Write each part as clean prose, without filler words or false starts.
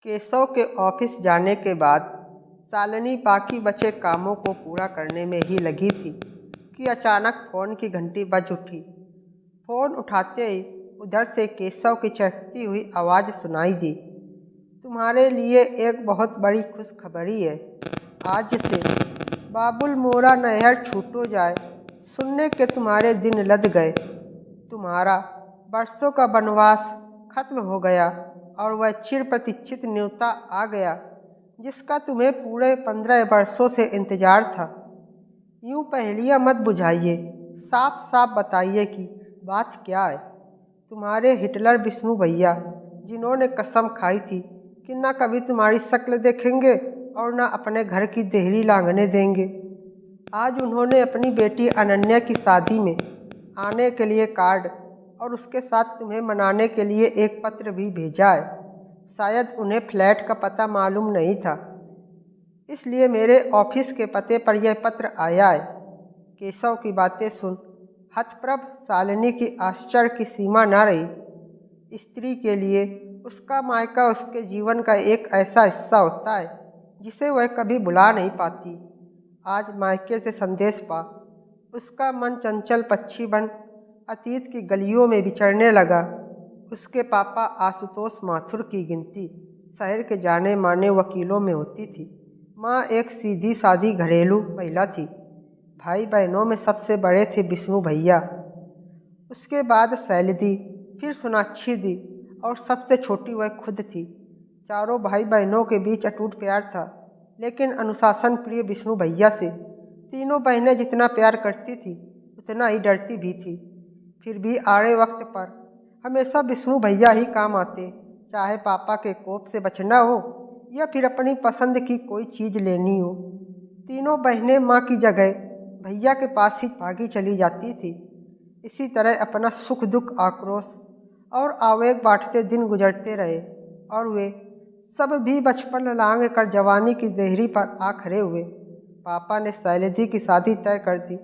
केशव के ऑफिस जाने के बाद शालिनी बाकी बचे कामों को पूरा करने में ही लगी थी कि अचानक फ़ोन की घंटी बज उठी। फ़ोन उठाते ही उधर से केशव की चहकती हुई आवाज़ सुनाई दी। तुम्हारे लिए एक बहुत बड़ी खुशखबरी है। आज से बाबुल मोरा नहर छूटो जाए सुनने के तुम्हारे दिन लद गए। तुम्हारा बरसों का वनवास खत्म हो गया और वह चिर प्रतीक्षित न्योता आ गया जिसका तुम्हें पूरे 15 वर्षों से इंतजार था। यूं पहेलियां मत बुझाइए, साफ साफ बताइए कि बात क्या है। तुम्हारे हिटलर विष्णु भैया, जिन्होंने कसम खाई थी कि न कभी तुम्हारी शक्ल देखेंगे और न अपने घर की देहरी लांघने देंगे, आज उन्होंने अपनी बेटी अनन्या की शादी में आने के लिए कार्ड और उसके साथ तुम्हें मनाने के लिए एक पत्र भी भेजा है। शायद उन्हें फ्लैट का पता मालूम नहीं था, इसलिए मेरे ऑफिस के पते पर यह पत्र आया है। केशव की बातें सुन हतप्रभ शालिनी की आश्चर्य की सीमा न रही। स्त्री के लिए उसका मायका उसके जीवन का एक ऐसा हिस्सा होता है जिसे वह कभी भुला नहीं पाती। आज मायके से संदेश पा उसका मन चंचल पक्षी बन अतीत की गलियों में विचरने लगा। उसके पापा आशुतोष माथुर की गिनती शहर के जाने माने वकीलों में होती थी। माँ एक सीधी सादी घरेलू महिला थी। भाई बहनों में सबसे बड़े थे विष्णु भैया, उसके बाद शैलदी, फिर सोनाक्षी दी और सबसे छोटी वह खुद थी। चारों भाई बहनों के बीच अटूट प्यार था, लेकिन अनुशासन प्रिय विष्णु भैया से तीनों बहनें जितना प्यार करती थी उतना ही डरती भी थी। फिर भी आड़े वक्त पर हमेशा विष्णु भैया ही काम आते, चाहे पापा के कोप से बचना हो या फिर अपनी पसंद की कोई चीज़ लेनी हो। तीनों बहनें माँ की जगह भैया के पास ही भागी चली जाती थी। इसी तरह अपना सुख दुख आक्रोश और आवेग बांटते दिन गुजरते रहे और वे सब भी बचपन लांग कर जवानी की देहरी पर आ खड़े हुए। पापा ने शैलजी की शादी तय कर दी।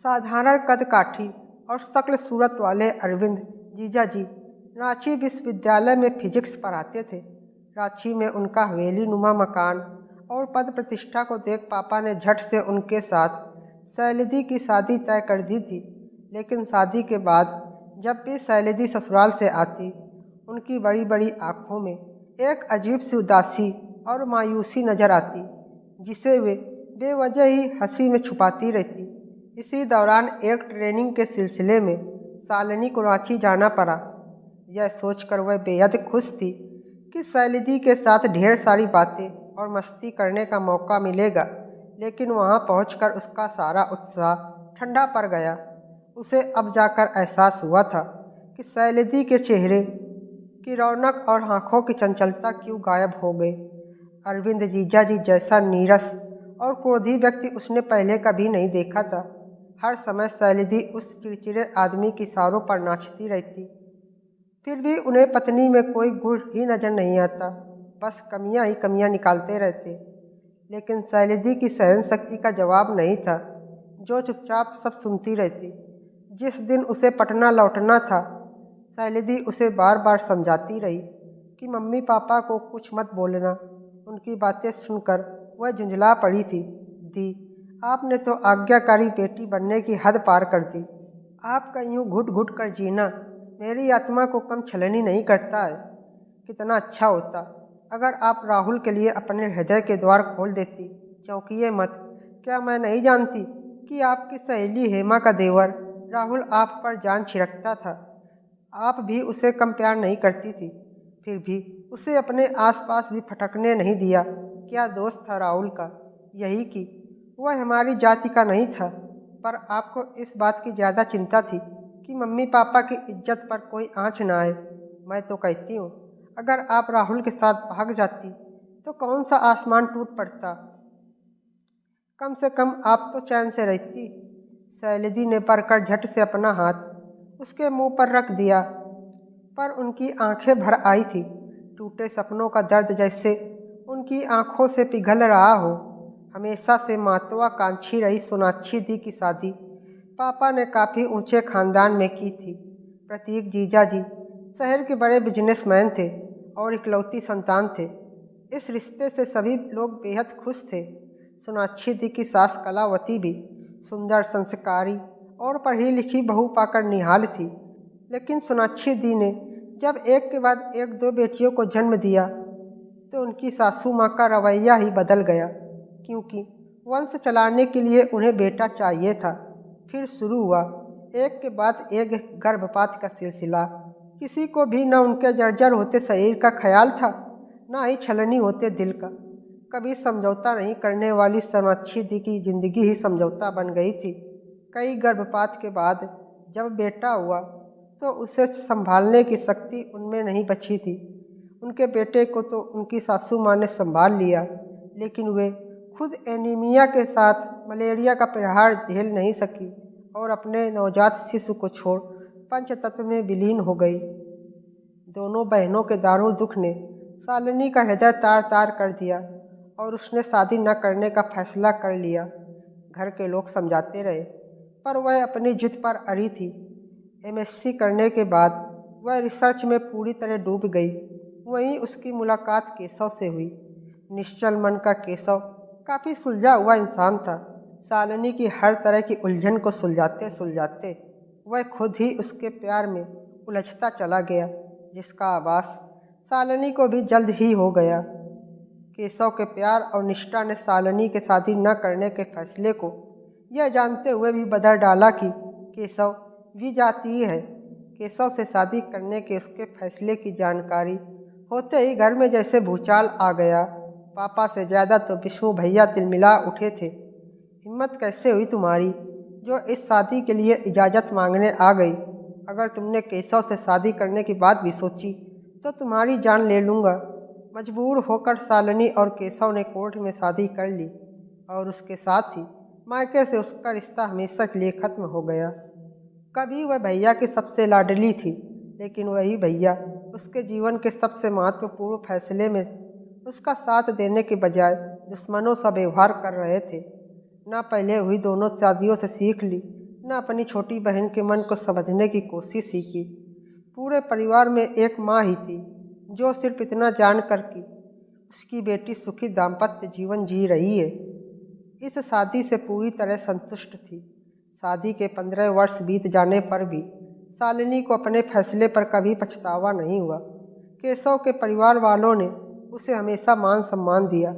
साधारण कद काठी और शक्ल सूरत वाले अरविंद जीजा जी रांची विश्वविद्यालय में फिजिक्स पढ़ाते थे। रांची में उनका हवेली नुमा मकान और पद प्रतिष्ठा को देख पापा ने झट से उनके साथ शैलजी की शादी तय कर दी थी। लेकिन शादी के बाद जब भी शैलजी ससुराल से आती, उनकी बड़ी बड़ी आँखों में एक अजीब सी उदासी और मायूसी नजर आती, जिसे वे बेवजह ही हंसी में छुपाती रहती। इसी दौरान एक ट्रेनिंग के सिलसिले में शालिनी को रांची जाना पड़ा। यह सोचकर वह बेहद खुश थी कि शैलजी के साथ ढेर सारी बातें और मस्ती करने का मौका मिलेगा, लेकिन वहां पहुंचकर उसका सारा उत्साह ठंडा पड़ गया। उसे अब जाकर एहसास हुआ था कि शैलजी के चेहरे की रौनक और आँखों की चंचलता क्यों गायब हो गई। अरविंद जीजा जी जैसा नीरस और क्रोधी व्यक्ति उसने पहले कभी नहीं देखा था। हर समय शैलजी उस चिड़चिड़े आदमी की इशारों पर नाचती रहती। फिर भी उन्हें पत्नी में कोई गुण ही नजर नहीं आता, बस कमियां ही कमियां निकालते रहते। लेकिन शैलजी की सहन शक्ति का जवाब नहीं था, जो चुपचाप सब सुनती रहती। जिस दिन उसे पटना लौटना था, शैलजी उसे बार बार समझाती रही कि मम्मी पापा को कुछ मत बोलना। उनकी बातें सुनकर वह झुंझला पड़ी थी। दी, आपने तो आज्ञाकारी बेटी बनने की हद पार कर दी। आपका यूं घुट घुट कर जीना मेरी आत्मा को कम छलनी नहीं करता है। कितना अच्छा होता अगर आप राहुल के लिए अपने हृदय के द्वार खोल देती। चौंकिए मत, क्या मैं नहीं जानती कि आपकी सहेली हेमा का देवर राहुल आप पर जान छिड़कता था। आप भी उसे कम प्यार नहीं करती थी, फिर भी उसे अपने आसपास भी फटकने नहीं दिया। क्या दोष था राहुल का? यही कि वह हमारी जाति का नहीं था। पर आपको इस बात की ज़्यादा चिंता थी कि मम्मी पापा की इज्जत पर कोई आँच ना आए। मैं तो कहती हूँ, अगर आप राहुल के साथ भाग जाती तो कौन सा आसमान टूट पड़ता। कम से कम आप तो चैन से रहती। शैलजी ने बढ़कर झट से अपना हाथ उसके मुंह पर रख दिया, पर उनकी आंखें भर आई थी। टूटे सपनों का दर्द जैसे उनकी आंखों से पिघल रहा हो। हमेशा से महत्वाकांक्षी रही सोनाक्षी दी की शादी पापा ने काफ़ी ऊंचे खानदान में की थी। प्रतीक जीजा जी शहर के बड़े बिजनेसमैन थे और इकलौती संतान थे। इस रिश्ते से सभी लोग बेहद खुश थे। सोनाक्षी दी की सास कलावती भी सुंदर, संस्कारी और पढ़ी लिखी बहू पाकर निहाल थी। लेकिन सोनाक्षी दी ने जब एक के बाद एक दो बेटियों को जन्म दिया तो उनकी सासू माँ का रवैया ही बदल गया, क्योंकि वंश चलाने के लिए उन्हें बेटा चाहिए था। फिर शुरू हुआ एक के बाद एक गर्भपात का सिलसिला। किसी को भी न उनके जर्जर होते शरीर का ख्याल था, न ही छलनी होते दिल का। कभी समझौता नहीं करने वाली सोनाक्षी दी की जिंदगी ही समझौता बन गई थी। कई गर्भपात के बाद जब बेटा हुआ तो उसे संभालने की शक्ति उनमें नहीं बची थी। उनके बेटे को तो उनकी सासू माँ ने संभाल लिया, लेकिन वे खुद एनीमिया के साथ मलेरिया का प्रहार झेल नहीं सकी और अपने नवजात शिशु को छोड़ पंचतत्व में विलीन हो गई। दोनों बहनों के दारुण दुख ने शालिनी का हृदय तार तार कर दिया और उसने शादी न करने का फैसला कर लिया। घर के लोग समझाते रहे, पर वह अपनी जिद पर अड़ी थी। एमएससी करने के बाद वह रिसर्च में पूरी तरह डूब गई। वहीं उसकी मुलाकात केशव से हुई। निश्चल मन का केशव काफ़ी सुलझा हुआ इंसान था। शालिनी की हर तरह की उलझन को सुलझाते सुलझाते वह खुद ही उसके प्यार में उलझता चला गया, जिसका आभास शालिनी को भी जल्द ही हो गया। केशव के प्यार और निष्ठा ने शालिनी के शादी न करने के फैसले को यह जानते हुए भी बदल डाला कि केशव विजातीय है। केशव से शादी करने के उसके फैसले की जानकारी होते ही घर में जैसे भूचाल आ गया। पापा से ज़्यादा तो विष्णु भैया तिलमिला उठे थे। हिम्मत कैसे हुई तुम्हारी जो इस शादी के लिए इजाज़त मांगने आ गई? अगर तुमने केशव से शादी करने की बात भी सोची तो तुम्हारी जान ले लूँगा। मजबूर होकर शालिनी और केशव ने कोर्ट में शादी कर ली और उसके साथ ही मायके से उसका रिश्ता हमेशा के लिए खत्म हो गया। कभी वह भैया की सबसे लाडली थी, लेकिन वही भैया उसके जीवन के सबसे महत्वपूर्ण फैसले में उसका साथ देने के बजाय दुश्मनों सा व्यवहार कर रहे थे। न पहले हुई दोनों शादियों से सीख ली, न अपनी छोटी बहन के मन को समझने की कोशिश ही की। पूरे परिवार में एक माँ ही थी जो सिर्फ इतना जान कर कि उसकी बेटी सुखी दाम्पत्य जीवन जी रही है, इस शादी से पूरी तरह संतुष्ट थी। शादी के 15 वर्ष बीत जाने पर भी शालिनी को अपने फैसले पर कभी पछतावा नहीं हुआ। केशव के परिवार वालों ने उसे हमेशा मान सम्मान दिया।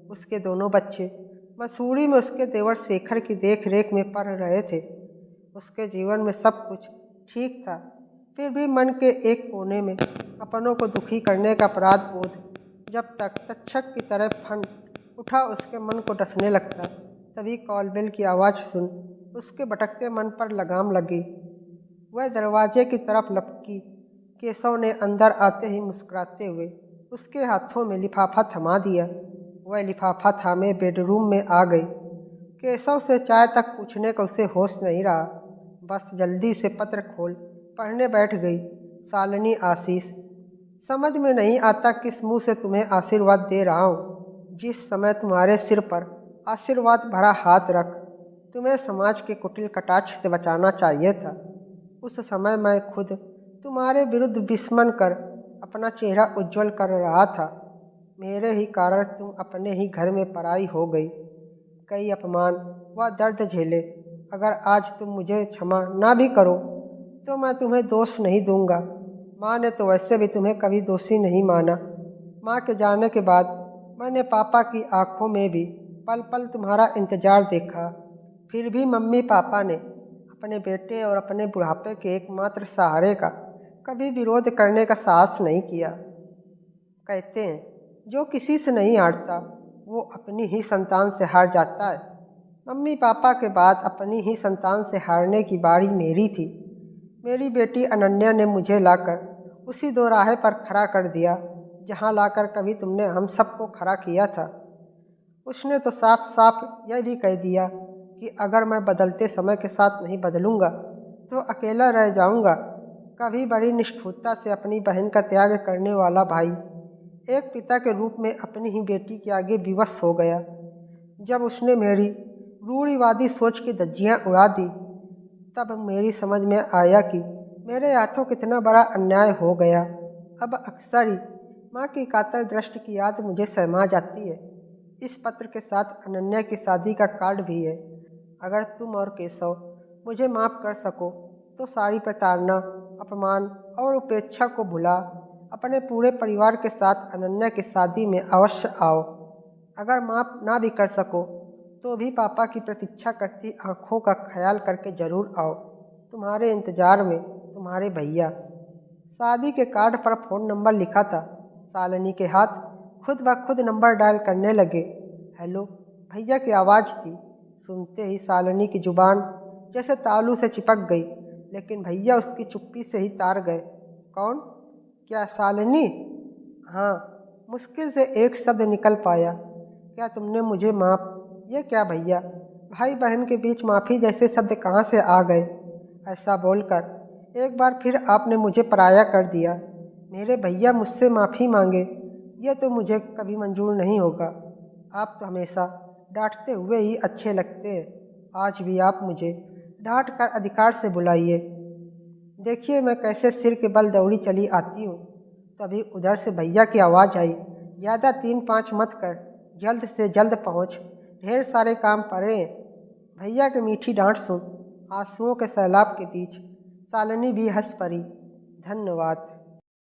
उसके दोनों बच्चे मसूरी में उसके देवर शेखर की देख रेख में पढ़ रहे थे। उसके जीवन में सब कुछ ठीक था, फिर भी मन के एक कोने में अपनों को दुखी करने का अपराध बोध जब तक तक्षक की तरह फन उठा उसके मन को डसने लगता। तभी कॉल बेल की आवाज़ सुन उसके भटकते मन पर लगाम लगी। वह दरवाजे की तरफ लपकी। केशव ने अंदर आते ही मुस्कुराते हुए उसके हाथों में लिफाफा थमा दिया। वह लिफाफा थामे बेडरूम में आ गई। केशव से चाय तक पूछने का उसे होश नहीं रहा, बस जल्दी से पत्र खोल पढ़ने बैठ गई। शालिनी आशीष, समझ में नहीं आता किस मुंह से तुम्हें आशीर्वाद दे रहा हूँ। जिस समय तुम्हारे सिर पर आशीर्वाद भरा हाथ रख तुम्हें समाज के कुटिल कटाक्ष से बचाना चाहिए था, उस समय मैं खुद तुम्हारे विरुद्ध विस्मन कर अपना चेहरा उज्जवल कर रहा था। मेरे ही कारण तुम अपने ही घर में पराई हो गई। कई अपमान व दर्द झेले। अगर आज तुम मुझे क्षमा ना भी करो तो मैं तुम्हें दोष नहीं दूंगा। माँ ने तो वैसे भी तुम्हें कभी दोषी नहीं माना। माँ के जाने के बाद मैंने पापा की आंखों में भी पल पल तुम्हारा इंतजार देखा। फिर भी मम्मी पापा ने अपने बेटे और अपने बुढ़ापे के एकमात्र सहारे का कभी विरोध करने का साहस नहीं किया। कहते हैं जो किसी से नहीं हारता वो अपनी ही संतान से हार जाता है। मम्मी पापा के बाद अपनी ही संतान से हारने की बारी मेरी थी। मेरी बेटी अनन्या ने मुझे लाकर उसी दोराहे पर खड़ा कर दिया जहाँ लाकर कभी तुमने हम सबको खड़ा किया था। उसने तो साफ साफ यह भी कह दिया कि अगर मैं बदलते समय के साथ नहीं बदलूंगा तो अकेला रह जाऊंगा। कभी बड़ी निष्ठुरता से अपनी बहन का त्याग करने वाला भाई एक पिता के रूप में अपनी ही बेटी के आगे विवश हो गया। जब उसने मेरी रूढ़िवादी सोच की धज्जियां उड़ा दी तब मेरी समझ में आया कि मेरे हाथों कितना बड़ा अन्याय हो गया। अब अक्सर ही माँ की कातर दृष्टि की याद मुझे शर्मा जाती है। इस पत्र के साथ अनन्या की शादी का कार्ड भी है। अगर तुम और केशव मुझे माफ़ कर सको तो सारी प्रताड़ना, अपमान और उपेक्षा को भुला अपने पूरे परिवार के साथ अनन्या की शादी में अवश्य आओ। अगर माफ़ ना भी कर सको तो भी पापा की प्रतीक्षा करती आँखों का ख्याल करके ज़रूर आओ। तुम्हारे इंतज़ार में, तुम्हारे भैया। शादी के कार्ड पर फ़ोन नंबर लिखा था। शालिनी के हाथ खुद ब खुद नंबर डायल करने लगे। हेलो, भैया की आवाज़ थी। सुनते ही शालिनी की जुबान जैसे तालू से चिपक गई, लेकिन भैया उसकी चुप्पी से ही तार गए। कौन? क्या शालिनी? हाँ, मुश्किल से एक शब्द निकल पाया। क्या तुमने मुझे माफ़? ये क्या भैया, भाई बहन के बीच माफ़ी जैसे शब्द कहाँ से आ गए? ऐसा बोलकर एक बार फिर आपने मुझे पराया कर दिया। मेरे भैया मुझसे माफ़ी मांगे, यह तो मुझे कभी मंजूर नहीं होगा। आप तो हमेशा डांटते हुए ही अच्छे लगते हैं। आज भी आप मुझे डांट कर अधिकार से बुलाइए। देखिए मैं कैसे सिर के बल दौड़ी चली आती हूँ। तभी उधर से भैया की आवाज़ आई, ज़्यादा 3-5 मत कर, जल्द से जल्द पहुँच, ढेर सारे काम पड़े हैं। भैया की मीठी डांट सुन आंसुओं के सैलाब के बीच शालिनी भी हंस पड़ी। धन्यवाद।